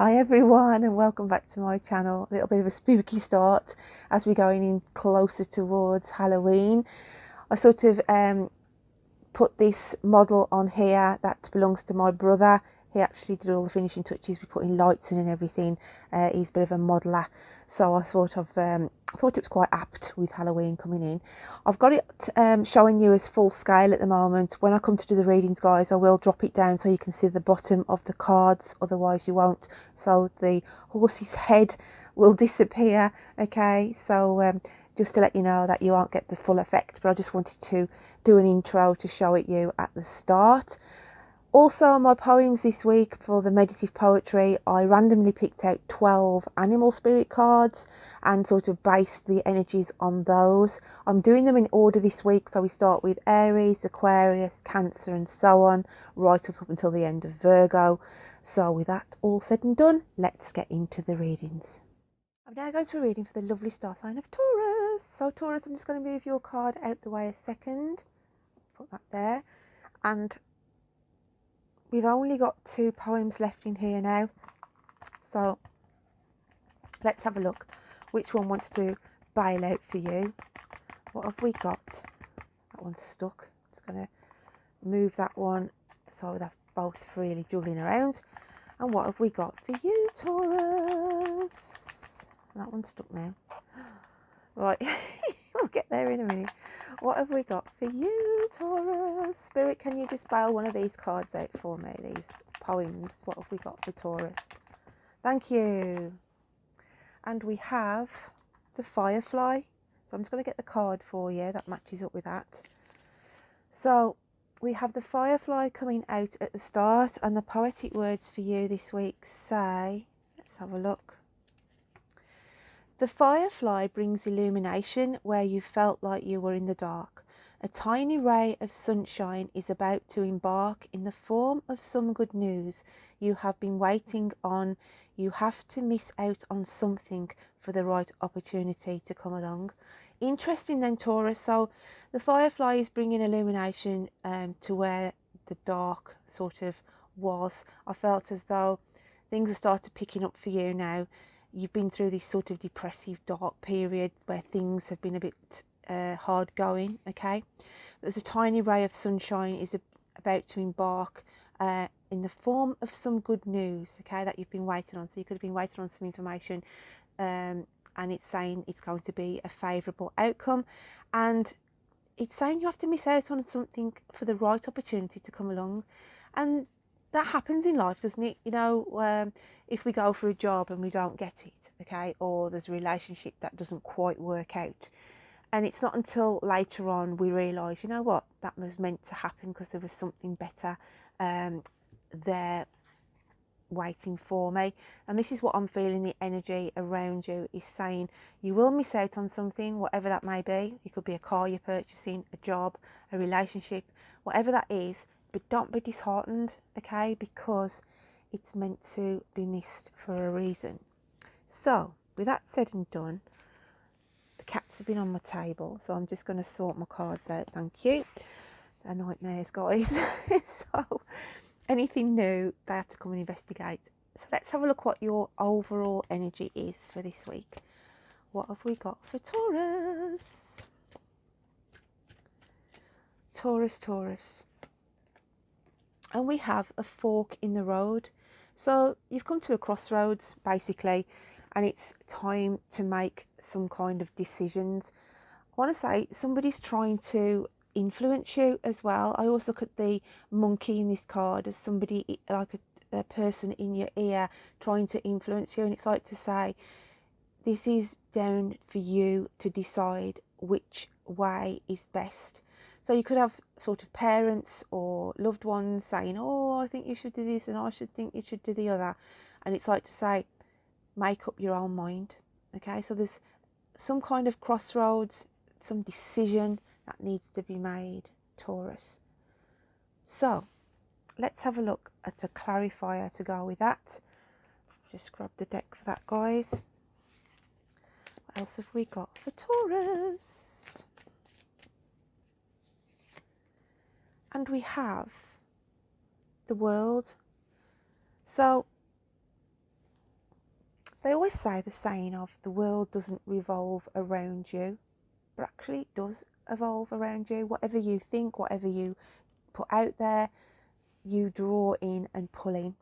Hi everyone and welcome back to my channel. A little bit of a spooky start as we're going in closer towards Halloween. I sort of put this model on here that belongs to my brother. He actually did all the finishing touches. We put in lights in and everything. He's a bit of a modeller, so I thought it was quite apt with Halloween coming in. I've got it showing you as full scale at the moment. When I come to do the readings, guys, I will drop it down so you can see the bottom of the cards, otherwise you won't. So the horse's head will disappear, okay? So just to let you know that you won't get the full effect, but I just wanted to do an intro to show it you at the start. Also, my poems this week for the meditative poetry, I randomly picked out 12 animal spirit cards and sort of based the energies on those. I'm doing them in order this week, so we start with Aries, Aquarius, Cancer and so on, right up until the end of Virgo. So with that all said and done, let's get into the readings. I'm now going to a reading for the lovely star sign of Taurus. So Taurus, I'm just going to move your card out the way a second. Put that there. And we've only got 2 poems left in here now, so let's have a look which one wants to bail out for you. What have we got? That one's stuck. I'm just going to move that one so they're both freely juggling around. And what have we got for you, Taurus? That one's stuck now. Right, we'll get there in a minute. What have we got for you, Taurus? Spirit, can you just bail one of these cards out for me, these poems? What have we got for Taurus? Thank you. And we have the Firefly. So I'm just going to get the card for you that matches up with that. So we have the Firefly coming out at the start, and the poetic words for you this week say, let's have a look. The firefly brings illumination where you felt like you were in the dark. A tiny ray of sunshine is about to embark in the form of some good news you have been waiting on. You have to miss out on something for the right opportunity to come along. Interesting then, Taurus. So the firefly is bringing illumination to where the dark sort of was. I felt as though things have started picking up for you now. You've been through this sort of depressive, dark period where things have been a bit hard going, okay? There's a tiny ray of sunshine is about to embark in the form of some good news, okay, that you've been waiting on. So you could have been waiting on some information and it's saying it's going to be a favourable outcome. And it's saying you have to miss out on something for the right opportunity to come along. And that happens in life, doesn't it? You know, if we go for a job and we don't get it, okay, or there's a relationship that doesn't quite work out, and it's not until later on we realise, you know what, that was meant to happen because there was something better there waiting for me. And this is what I'm feeling, the energy around you is saying you will miss out on something, whatever that may be. It could be a car you're purchasing, a job, a relationship, whatever that is. But don't be disheartened, okay, because it's meant to be missed for a reason. So with that said and done, the cats have been on my table, so I'm just going to sort my cards out. Thank you. They're nightmares, guys. So anything new, they have to come and investigate. So let's have a look what your overall energy is for this week. What have we got for Taurus? Taurus. And we have a fork in the road. So you've come to a crossroads basically, and it's time to make some kind of decisions. I want to say somebody's trying to influence you as well. I always look at the monkey in this card as somebody like a person in your ear trying to influence you, and it's like to say this is down for you to decide which way is best. So you could have sort of parents or loved ones saying, oh, I think you should do this and I should think you should do the other. And it's like to say, make up your own mind. Okay, so there's some kind of crossroads, some decision that needs to be made, Taurus. So let's have a look at a clarifier to go with that. Just grab the deck for that, guys. What else have we got for Taurus? And we have the World. So They always say the saying of the world doesn't revolve around you, but actually it does evolve around you. Whatever you think, whatever you put out there, you draw in and pull in.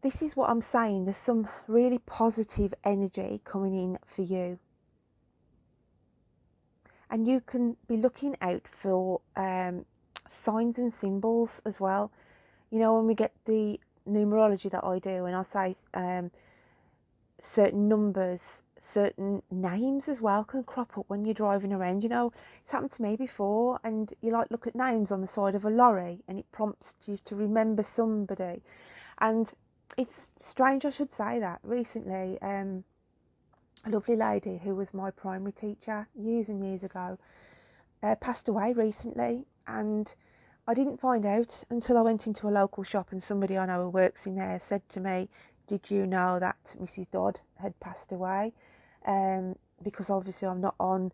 This is what I'm saying. There's some really positive energy coming in for you. And you can be looking out for signs and symbols as well. You know, when we get the numerology that I do, and I say certain numbers, certain names as well can crop up when you're driving around. You know, it's happened to me before, and you like look at names on the side of a lorry and it prompts you to remember somebody. And it's strange I should say that. Recently, a lovely lady who was my primary teacher years and years ago passed away recently, and I didn't find out until I went into a local shop, and somebody I know who works in there said to me, "Did you know that Mrs. Dodd had passed away?" Because obviously I'm not on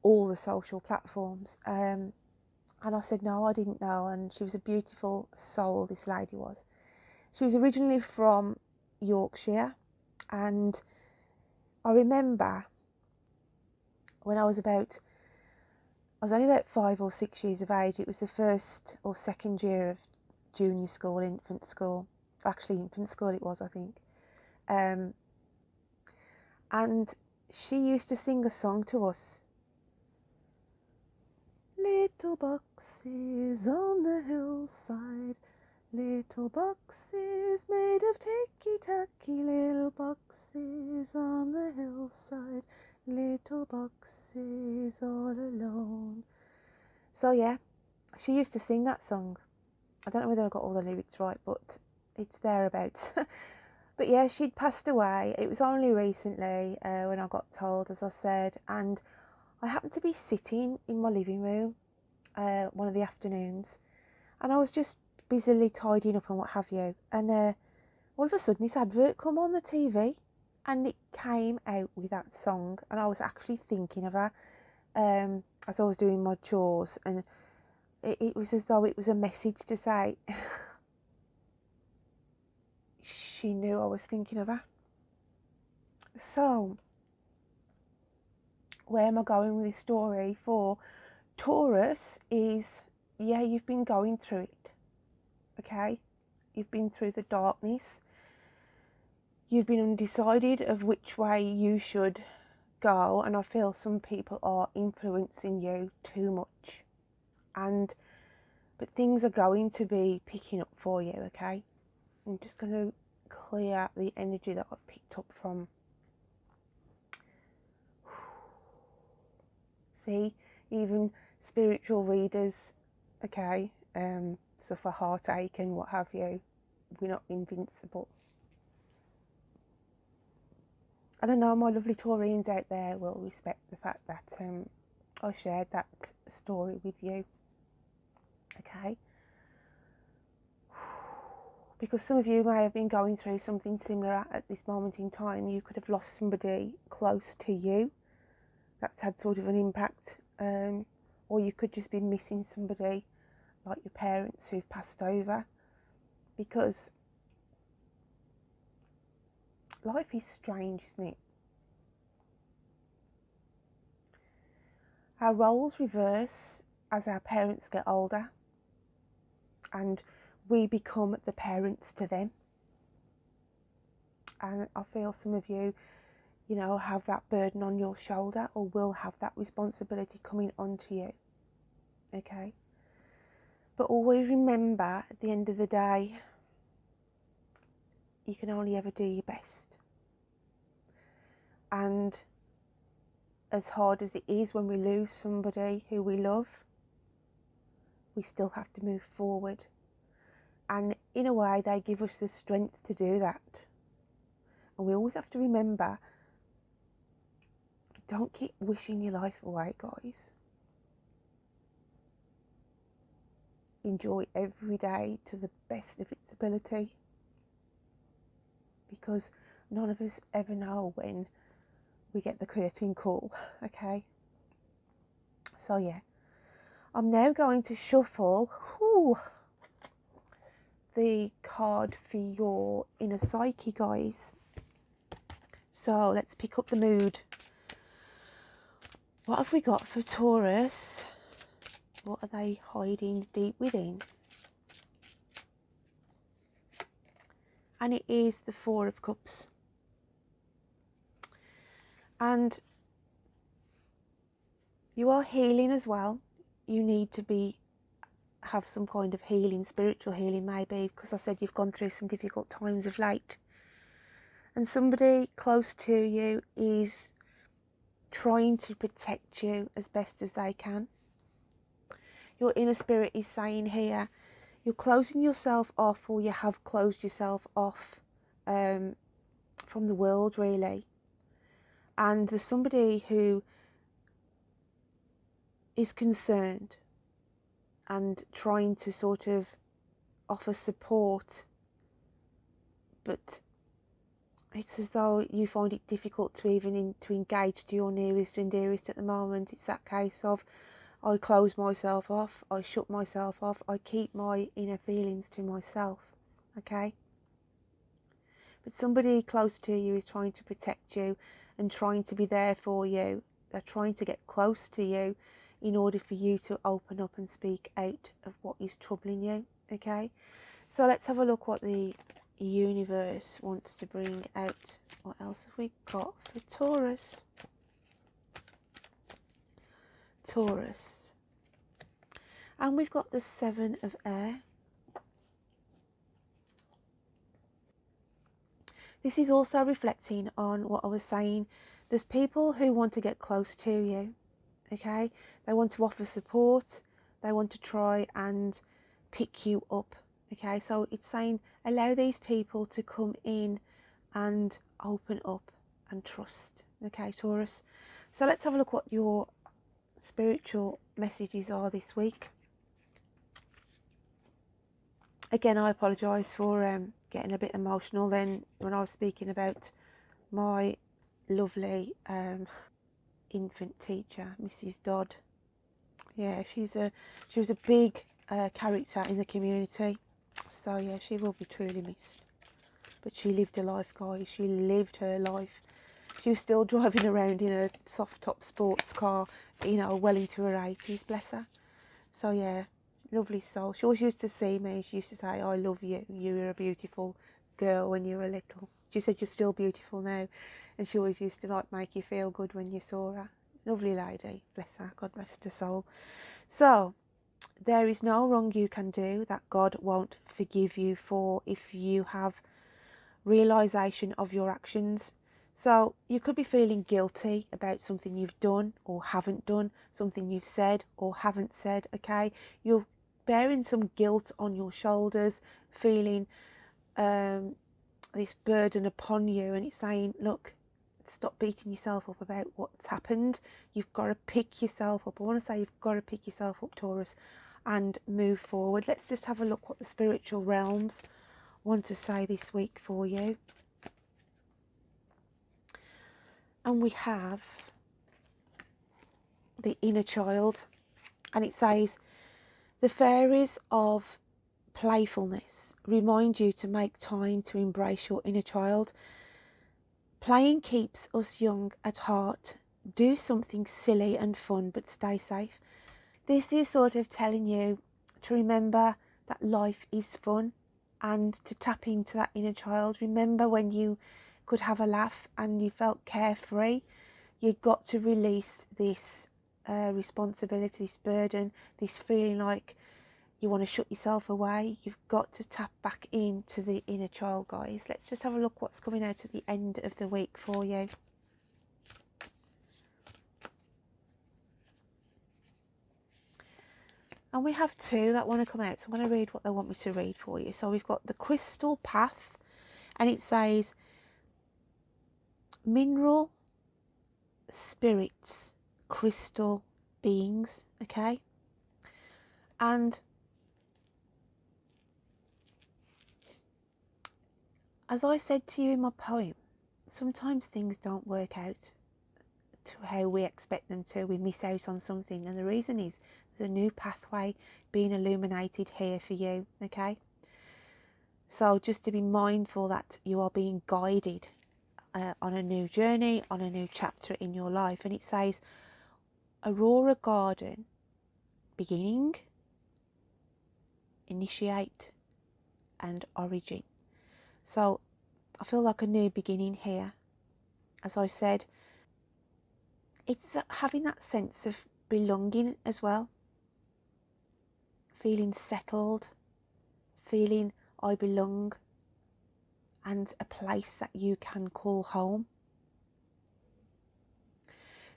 all the social platforms. And I said, "No, I didn't know." And she was a beautiful soul, this lady was. She was originally from Yorkshire, and I remember when I was only about 5 or 6 years of age. It was the first or second year of junior school, infant school. Actually, infant school it was, I think. And she used to sing a song to us. Little boxes on the hillside, little boxes made of ticky-tacky, little boxes on the hillside, little boxes all alone. So yeah, she used to sing that song. I don't know whether I got all the lyrics right, but it's thereabouts. But yeah, she'd passed away. It was only recently when I got told, as I said, and I happened to be sitting in my living room one of the afternoons, and I was just busily tidying up and what have you, and all of a sudden this advert come on the TV, and it came out with that song, and I was actually thinking of her as I was doing my chores, and it was as though it was a message to say she knew I was thinking of her. So where am I going with this story for? Taurus is, yeah, you've been going through it, okay? You've been through the darkness. You've been undecided of which way you should go, and I feel some people are influencing you too much. But things are going to be picking up for you, okay? I'm just going to clear the energy that I've picked up from. See, even spiritual readers, okay, suffer heartache and what have you. We're not invincible. I don't know, my lovely Taurians out there will respect the fact that I shared that story with you, okay? Because some of you may have been going through something similar at this moment in time. You could have lost somebody close to you that's had sort of an impact, or you could just be missing somebody like your parents who've passed over, because life is strange, isn't it? Our roles reverse as our parents get older, and we become the parents to them. And I feel some of you, you know, have that burden on your shoulder, or will have that responsibility coming onto you, okay? But always remember, at the end of the day, you can only ever do your best. And as hard as it is when we lose somebody who we love, we still have to move forward. And in a way, they give us the strength to do that. And we always have to remember, don't keep wishing your life away, guys. Enjoy every day to the best of its ability, because none of us ever know when we get the curtain call, okay? So yeah, I'm now going to shuffle the card for your inner psyche, guys, So let's pick up the mood. What have we got for Taurus? What are they hiding deep within? And it is the Four of Cups. And you are healing as well. You need to have some kind of healing, spiritual healing maybe, because I said you've gone through some difficult times of late. And somebody close to you is trying to protect you as best as they can. Your inner spirit is saying here, you're closing yourself off, or you have closed yourself off from the world, really. And there's somebody who is concerned and trying to sort of offer support, but it's as though you find it difficult to even to engage to your nearest and dearest at the moment. It's that case of, I close myself off, I shut myself off, I keep my inner feelings to myself, okay? But somebody close to you is trying to protect you and trying to be there for you. They're trying to get close to you in order for you to open up and speak out of what is troubling you, okay? So let's have a look what the universe wants to bring out. What else have we got for Taurus? Taurus. And we've got the Seven of Air. This is also reflecting on what I was saying. There's people who want to get close to you, okay? They want to offer support. They want to try and pick you up, okay? So it's saying allow these people to come in and open up and trust, okay, Taurus? So let's have a look what your spiritual messages are this week. Again, I apologise for getting a bit emotional then when I was speaking about my lovely infant teacher, Mrs. Dodd. Yeah, she was a big character in the community. So yeah, she will be truly missed. But she lived a life, guys. She lived her life. She was still driving around in a soft top sports car, you know, well into her 80s, bless her. So yeah, lovely soul. She always used to see me. She used to say, I love you. You were a beautiful girl when you were little. She said, you're still beautiful now. And she always used to like make you feel good when you saw her. Lovely lady, bless her, God rest her soul. So, there is no wrong you can do that God won't forgive you for if you have realisation of your actions. So you could be feeling guilty about something you've done or haven't done, something you've said or haven't said, okay? You're bearing some guilt on your shoulders, feeling this burden upon you, and it's saying, look, stop beating yourself up about what's happened. You've got to pick yourself up. I want to say you've got to pick yourself up, Taurus, and move forward. Let's just have a look what the spiritual realms want to say this week for you. And we have the inner child, and it says, the fairies of playfulness remind you to make time to embrace your inner child. Playing keeps us young at heart. Do something silly and fun, but stay safe. This is sort of telling you to remember that life is fun and to tap into that inner child. Remember when you could have a laugh and you felt carefree. You've got to release this responsibility, this burden, this feeling like you want to shut yourself away. You've got to tap back into the inner child, guys. Let's just have a look what's coming out at the end of the week for you. And we have two that want to come out, so I'm going to read what they want me to read for you. So we've got the crystal path, and it says mineral spirits, crystal beings, okay? And as I said to you in my poem, sometimes things don't work out to how we expect them to. We miss out on something, and the reason is the new pathway being illuminated here for you, okay? So just to be mindful that you are being guided on a new journey, on a new chapter in your life. And it says Aurora Garden, beginning, initiate and origin. So I feel like a new beginning here. As I said, it's having that sense of belonging as well, feeling settled, feeling I belong, and a place that you can call home.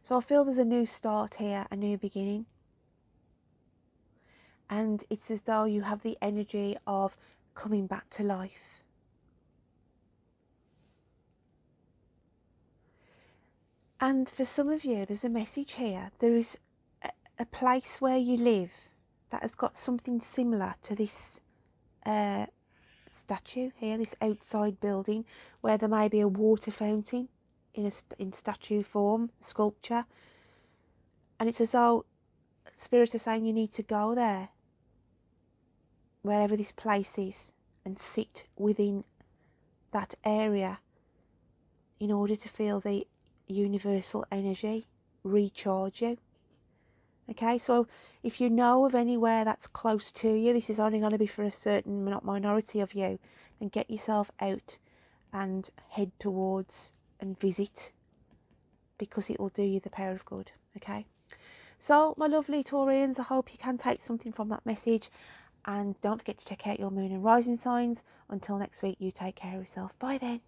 So I feel there's a new start here, a new beginning. And it's as though you have the energy of coming back to life. And for some of you, there's a message here. There is a place where you live that has got something similar to this statue here, this outside building, where there may be a water fountain in statue form, sculpture. And it's as though Spirit is saying you need to go there, wherever this place is, and sit within that area in order to feel the universal energy recharge you. Okay, so if you know of anywhere that's close to you, this is only going to be for a certain minority of you, then get yourself out and head towards and visit, because it will do you the power of good. Okay, so my lovely Taurians, I hope you can take something from that message, and don't forget to check out your moon and rising signs. Until next week, you take care of yourself. Bye then.